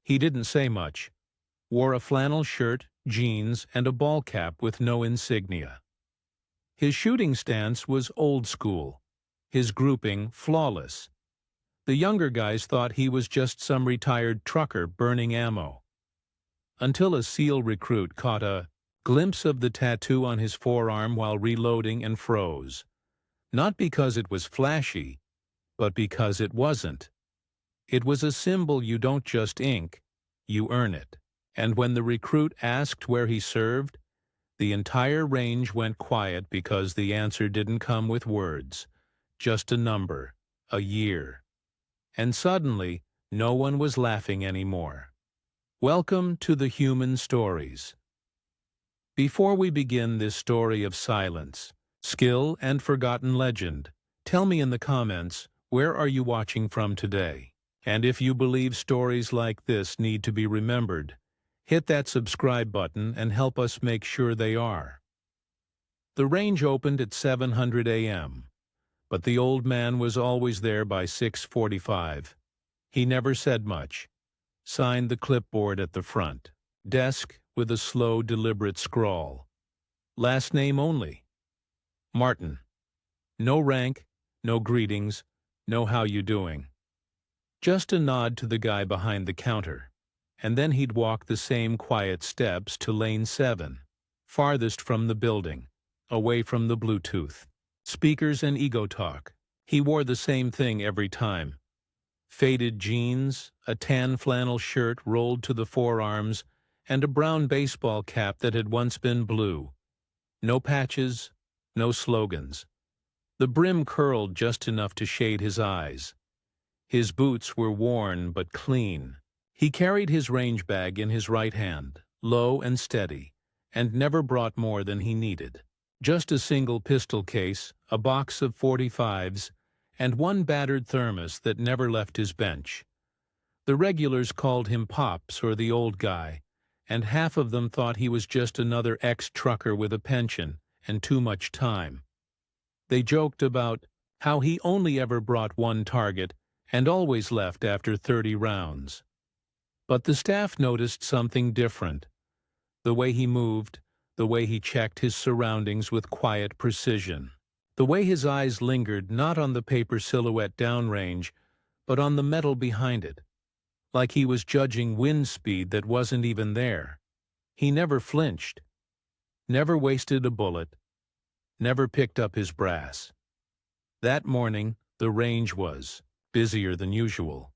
He didn't say much. Wore a flannel shirt, jeans, and a ball cap with no insignia. His shooting stance was old school, his grouping flawless. The younger guys thought he was just some retired trucker burning ammo. Until a SEAL recruit caught a glimpse of the tattoo on his forearm while reloading and froze. Not because it was flashy, but because it wasn't. It was a symbol you don't just ink, you earn it. And when the recruit asked where he served, the entire range went quiet because the answer didn't come with words, just a number, a year. And suddenly, no one was laughing anymore. Welcome to the Human Stories. Before we begin this story of silence, skill, and forgotten legend, tell me in the comments, where are you watching from today? And if you believe stories like this need to be remembered, hit that subscribe button and help us make sure they are. The range opened at 7:00 a.m., but the old man was always there by 6:45. He never said much. Signed the clipboard at the front desk with a slow, deliberate scrawl. Last name only. Martin. No rank, no greetings, no how you doing. Just a nod to the guy behind the counter, and then he'd walk the same quiet steps to lane 7, farthest from the building, away from the Bluetooth, speakers and ego talk. He wore the same thing every time. Faded jeans, a tan flannel shirt rolled to the forearms, and a brown baseball cap that had once been blue. No patches, no slogans. The brim curled just enough to shade his eyes. His boots were worn but clean. He carried his range bag in his right hand, low and steady, and never brought more than he needed. Just a single pistol case, a box of .45s, and one battered thermos that never left his bench. The regulars called him Pops or the old guy, and half of them thought he was just another ex-trucker with a pension and too much time. They joked about how he only ever brought one target and always left after 30 rounds. But the staff noticed something different. The way he moved, the way he checked his surroundings with quiet precision. The way his eyes lingered not on the paper silhouette downrange, but on the metal behind it, like he was judging wind speed that wasn't even there. He never flinched, never wasted a bullet, never picked up his brass. That morning, the range was busier than usual.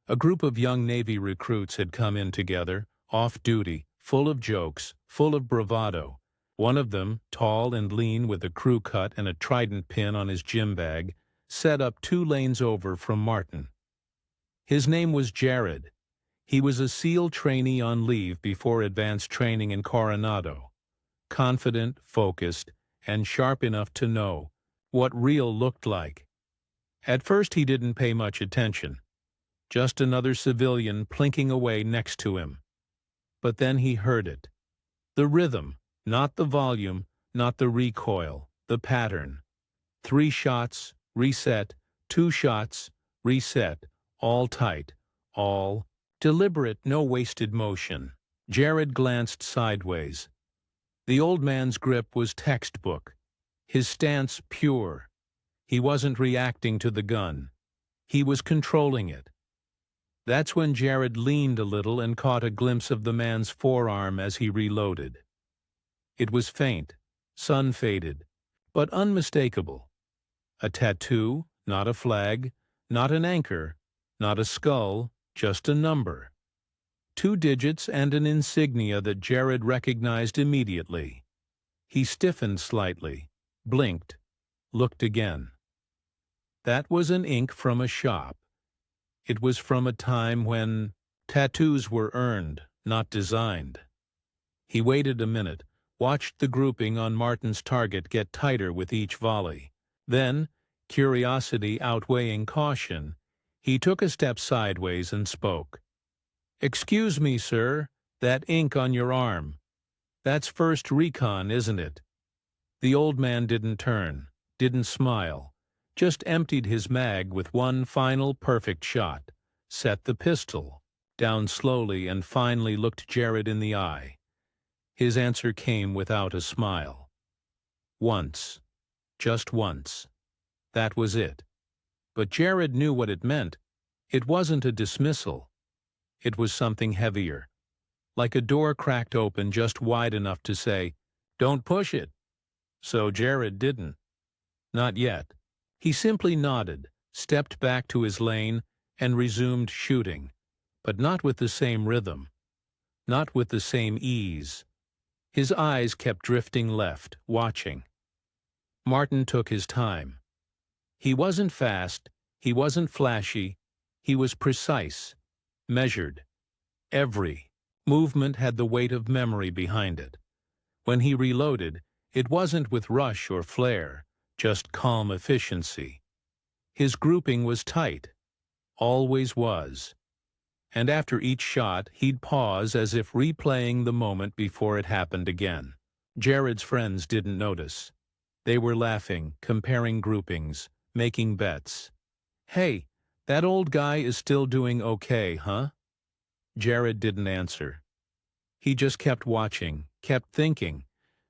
A group of young Navy recruits had come in together, off-duty, full of jokes, full of bravado. One of them, tall and lean with a crew cut and a trident pin on his gym bag, set up 2 lanes over from Martin. His name was Jared. He was a SEAL trainee on leave before advanced training in Coronado. Confident, focused, and sharp enough to know what real looked like. At first he didn't pay much attention. Just another civilian plinking away next to him. But then he heard it. The rhythm, not the volume, not the recoil, the pattern. 3 shots, reset, 2 shots, reset, all tight, all deliberate, no wasted motion. Jared glanced sideways. The old man's grip was textbook, his stance pure. He wasn't reacting to the gun. He was controlling it. That's when Jared leaned a little and caught a glimpse of the man's forearm as he reloaded. It was faint, sun-faded, but unmistakable. A tattoo, not a flag, not an anchor, not a skull, just a number. 2 digits and an insignia that Jared recognized immediately. He stiffened slightly, blinked, looked again. That was an ink from a shop. It was from a time when tattoos were earned, not designed. He waited a minute, watched the grouping on Martin's target get tighter with each volley. Then, curiosity outweighing caution, he took a step sideways and spoke. "Excuse me, sir, that ink on your arm. That's first recon, isn't it?" The old man didn't turn, didn't smile, just emptied his mag with one final perfect shot, set the pistol, down slowly, and finally looked Jared in the eye. His answer came without a smile. Once. Just once. That was it. But Jared knew what it meant. It wasn't a dismissal. It was something heavier. Like a door cracked open just wide enough to say, "Don't push it." So Jared didn't. Not yet. He simply nodded, stepped back to his lane, and resumed shooting. But not with the same rhythm. Not with the same ease. His eyes kept drifting left, watching. Martin took his time. He wasn't fast, he wasn't flashy, he was precise, measured. Every movement had the weight of memory behind it. When he reloaded, it wasn't with rush or flair, just calm efficiency. His grouping was tight, always was. And after each shot, he'd pause as if replaying the moment before it happened again. Jared's friends didn't notice. They were laughing, comparing groupings, making bets. "Hey, that old guy is still doing okay, huh?" Jared didn't answer. He just kept watching, kept thinking,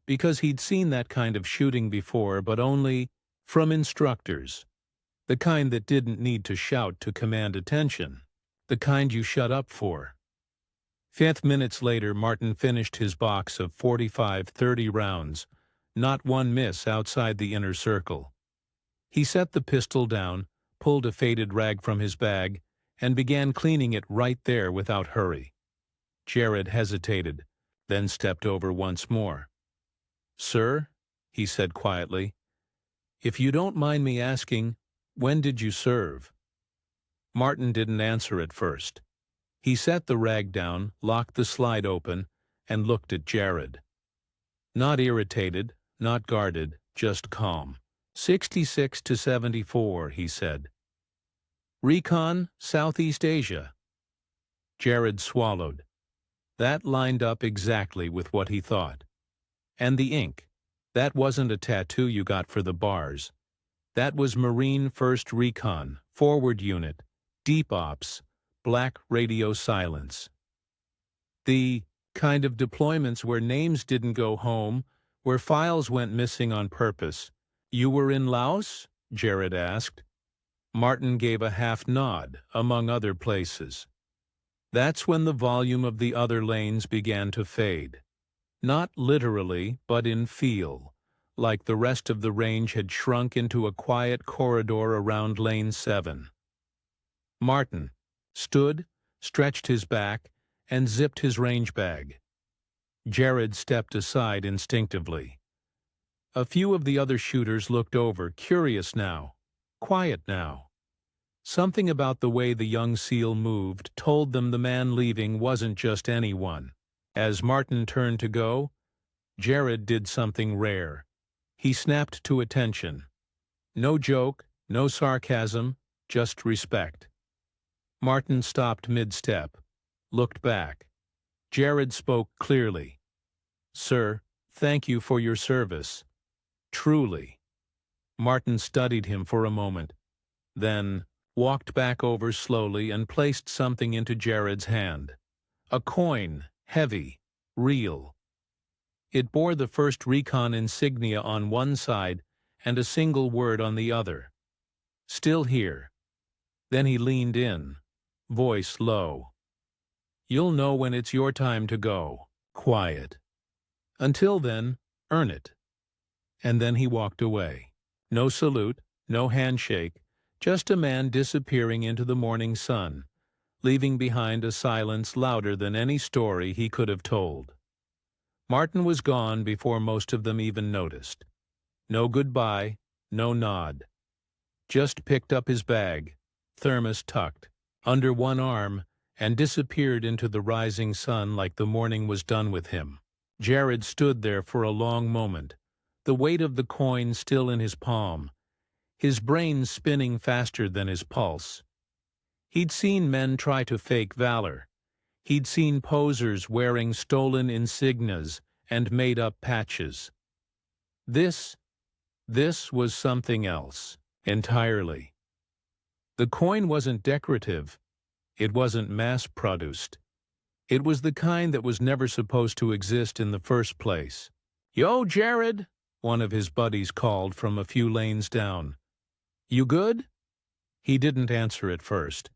because he'd seen that kind of shooting before, but only from instructors. The kind that didn't need to shout to command attention. The kind you shut up for. 5 minutes later, Martin finished his box of 45-30 rounds, not one miss outside the inner circle. He set the pistol down, pulled a faded rag from his bag, and began cleaning it right there without hurry. Jared hesitated, then stepped over once more. "Sir," he said quietly, "if you don't mind me asking, when did you serve?" Martin didn't answer at first. He set the rag down, locked the slide open, and looked at Jared. Not irritated, not guarded, just calm. 66 to 74, he said. "Recon, Southeast Asia." Jared swallowed. That lined up exactly with what he thought. And the ink. That wasn't a tattoo you got for the bars. That was Marine 1st Recon, forward unit, deep ops, black radio silence. The kind of deployments where names didn't go home, where files went missing on purpose. "You were in Laos?" Jared asked. Martin gave a half nod, among other places. That's when the volume of the other lanes began to fade. Not literally, but in feel, like the rest of the range had shrunk into a quiet corridor around Lane 7. Martin stood, stretched his back, and zipped his range bag. Jared stepped aside instinctively. A few of the other shooters looked over, curious now, quiet now. Something about the way the young SEAL moved told them the man leaving wasn't just anyone. As Martin turned to go, Jared did something rare. He snapped to attention. No joke, no sarcasm, just respect. Martin stopped mid-step, looked back. Jared spoke clearly. "Sir, thank you for your service. Truly." Martin studied him for a moment, then walked back over slowly and placed something into Jared's hand. A coin, heavy, real. It bore the 1st Recon insignia on one side and a single word on the other. "Still here." Then he leaned in, voice low. "You'll know when it's your time to go." Quiet. "Until then, earn it." And then he walked away. No salute, no handshake, just a man disappearing into the morning sun, leaving behind a silence louder than any story he could have told. Martin was gone before most of them even noticed. No goodbye, no nod. Just picked up his bag, thermos tucked, under one arm, and disappeared into the rising sun like the morning was done with him. Jared stood there for a long moment, the weight of the coin still in his palm, his brain spinning faster than his pulse. He'd seen men try to fake valor. He'd seen posers wearing stolen insignias and made-up patches. This was something else, entirely. The coin wasn't decorative. It wasn't mass-produced. It was the kind that was never supposed to exist in the first place. "Yo, Jared," one of his buddies called from a few lanes down. "You good?" He didn't answer at first.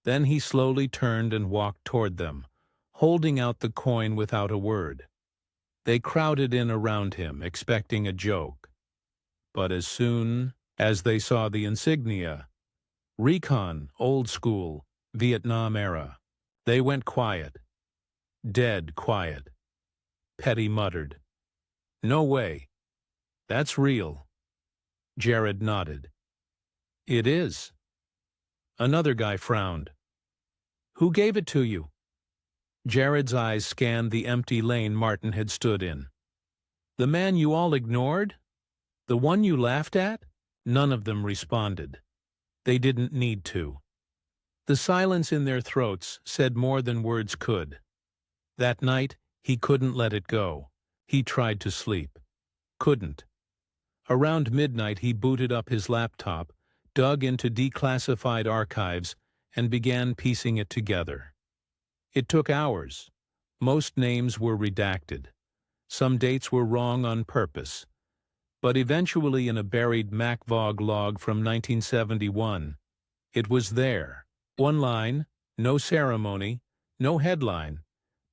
Then he slowly turned and walked toward them, holding out the coin without a word. They crowded in around him, expecting a joke. But as soon as they saw the insignia, Recon, old school, Vietnam era, they went quiet. Dead quiet. Petty muttered, "No way. That's real." Jared nodded. "It is." Another guy frowned. "Who gave it to you?" Jared's eyes scanned the empty lane Martin had stood in. "The man you all ignored? The one you laughed at?" None of them responded. They didn't need to. The silence in their throats said more than words could. That night, he couldn't let it go. He tried to sleep. Couldn't. Around midnight, he booted up his laptop, dug into declassified archives, and began piecing it together. It took hours. Most names were redacted. Some dates were wrong on purpose. But eventually, in a buried MacVog log from 1971, it was there. One line, no ceremony, no headline,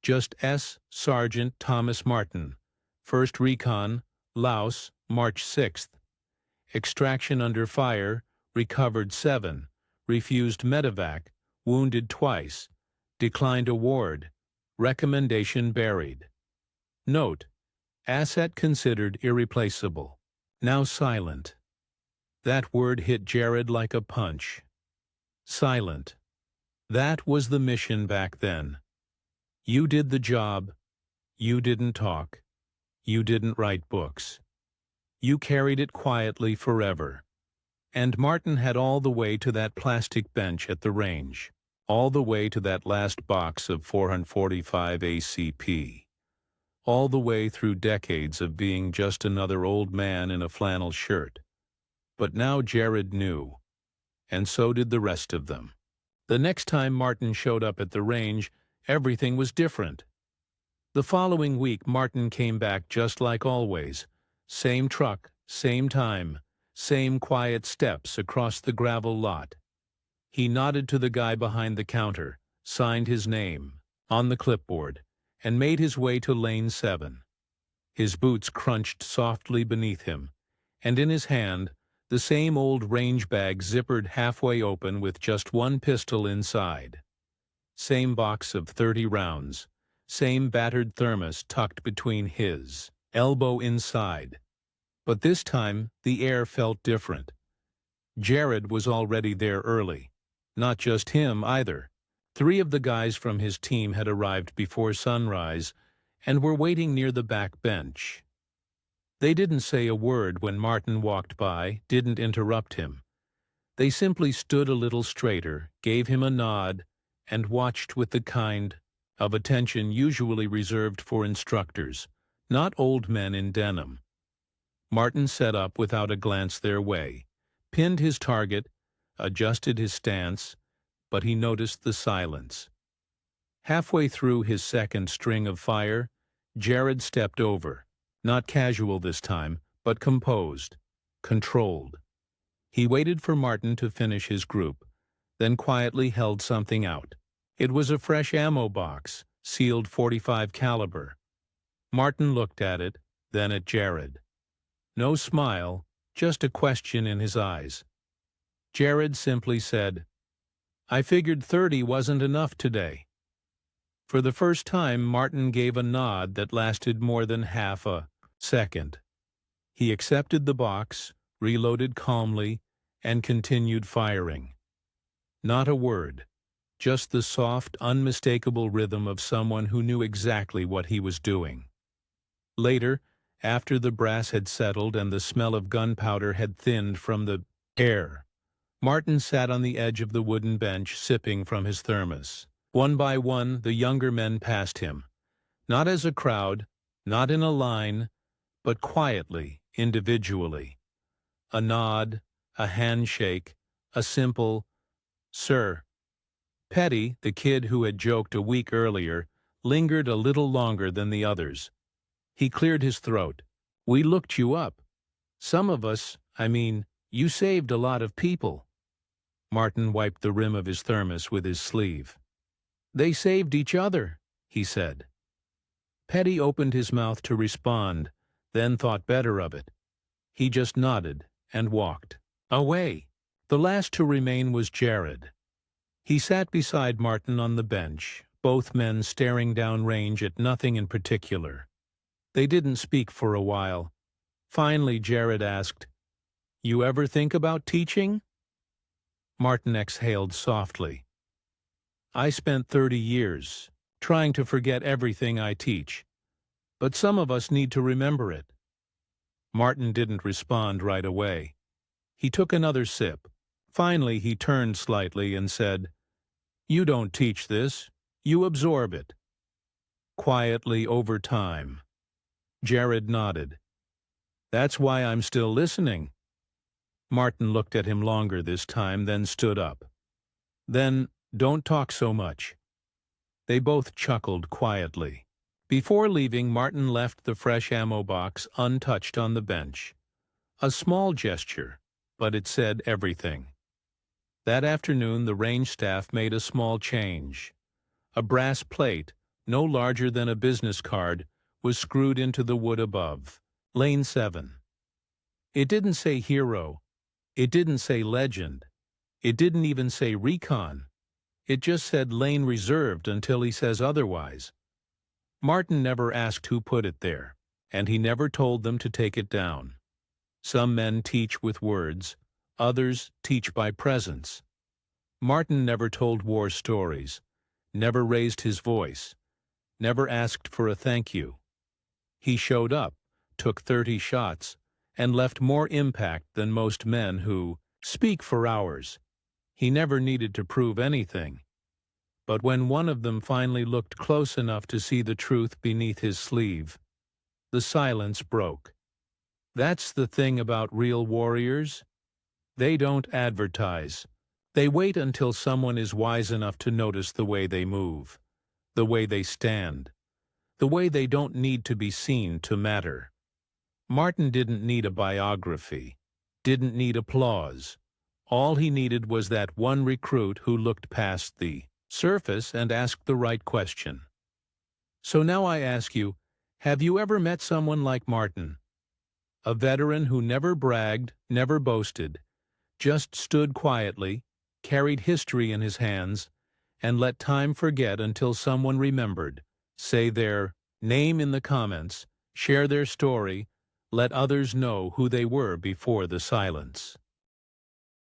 just S. Sergeant Thomas Martin, 1st Recon, Laos, March 6th. Extraction under fire, recovered 7, refused medevac, wounded twice, declined award, recommendation buried. Note, asset considered irreplaceable. Now silent. That word hit Jared like a punch. Silent. That was the mission back then. You did the job. You didn't talk. You didn't write books. You carried it quietly forever. And Martin had all the way to that plastic bench at the range. All the way to that last box of 445 ACP. All the way through decades of being just another old man in a flannel shirt. But now Jared knew. And so did the rest of them. The next time Martin showed up at the range, everything was different. The following week, Martin came back just like always. Same truck, same time, same quiet steps across the gravel lot. He nodded to the guy behind the counter, signed his name on the clipboard, and made his way to lane 7. His boots crunched softly beneath him, and in his hand, the same old range bag zippered halfway open with just one pistol inside. Same box of 30 rounds, same battered thermos tucked between his elbow inside. But this time, the air felt different. Jared was already there early. Not just him, either. 3 of the guys from his team had arrived before sunrise and were waiting near the back bench. They didn't say a word when Martin walked by, didn't interrupt him. They simply stood a little straighter, gave him a nod, and watched with the kind of attention usually reserved for instructors, not old men in denim. Martin set up without a glance their way, pinned his target, adjusted his stance, but he noticed the silence. Halfway through his second string of fire, Jared stepped over, not casual this time, but composed, controlled. He waited for Martin to finish his group, then quietly held something out. It was a fresh ammo box, sealed .45 caliber. Martin looked at it, then at Jared. No smile, just a question in his eyes. Jared simply said, "I figured 30 wasn't enough today." For the first time, Martin gave a nod that lasted more than half a second. He accepted the box, reloaded calmly, and continued firing. Not a word, just the soft, unmistakable rhythm of someone who knew exactly what he was doing. Later, after the brass had settled and the smell of gunpowder had thinned from the air, Martin sat on the edge of the wooden bench sipping from his thermos. One by one, the younger men passed him. Not as a crowd, not in a line, but quietly, individually. A nod, a handshake, a simple, "Sir," Petty, the kid who had joked a week earlier, lingered a little longer than the others. He cleared his throat. "We looked you up. Some of us, you saved a lot of people." Martin wiped the rim of his thermos with his sleeve. "They saved each other," he said. Petty opened his mouth to respond, then thought better of it. He just nodded and walked away. The last to remain was Jared. He sat beside Martin on the bench, both men staring downrange at nothing in particular. They didn't speak for a while. Finally, Jared asked, "You ever think about teaching?" Martin exhaled softly. "I spent 30 years trying to forget everything I teach, but some of us need to remember it." Martin didn't respond right away. He took another sip. Finally, he turned slightly and said, "You don't teach this, you absorb it." Quietly over time. Jared nodded. "That's why I'm still listening." Martin looked at him longer this time, then stood up. "Then, don't talk so much." They both chuckled quietly. Before leaving, Martin left the fresh ammo box untouched on the bench. A small gesture, but it said everything. That afternoon, the range staff made a small change. A brass plate, no larger than a business card, was screwed into the wood above. Lane 7. It didn't say hero. It didn't say legend. It didn't even say recon. It just said lane reserved until he says otherwise. Martin never asked who put it there, and he never told them to take it down. Some men teach with words, others teach by presence. Martin never told war stories, never raised his voice, never asked for a thank you. He showed up, took 30 shots, and left more impact than most men who speak for hours. He never needed to prove anything. But when one of them finally looked close enough to see the truth beneath his sleeve, the silence broke. That's the thing about real warriors. They don't advertise. They wait until someone is wise enough to notice the way they move, the way they stand, the way they don't need to be seen to matter. Martin didn't need a biography, didn't need applause. All he needed was that one recruit who looked past the surface and asked the right question. So now I ask you, have you ever met someone like Martin? A veteran who never bragged, never boasted, just stood quietly, carried history in his hands, and let time forget until someone remembered. Say their name in the comments, share their story, let others know who they were before the silence.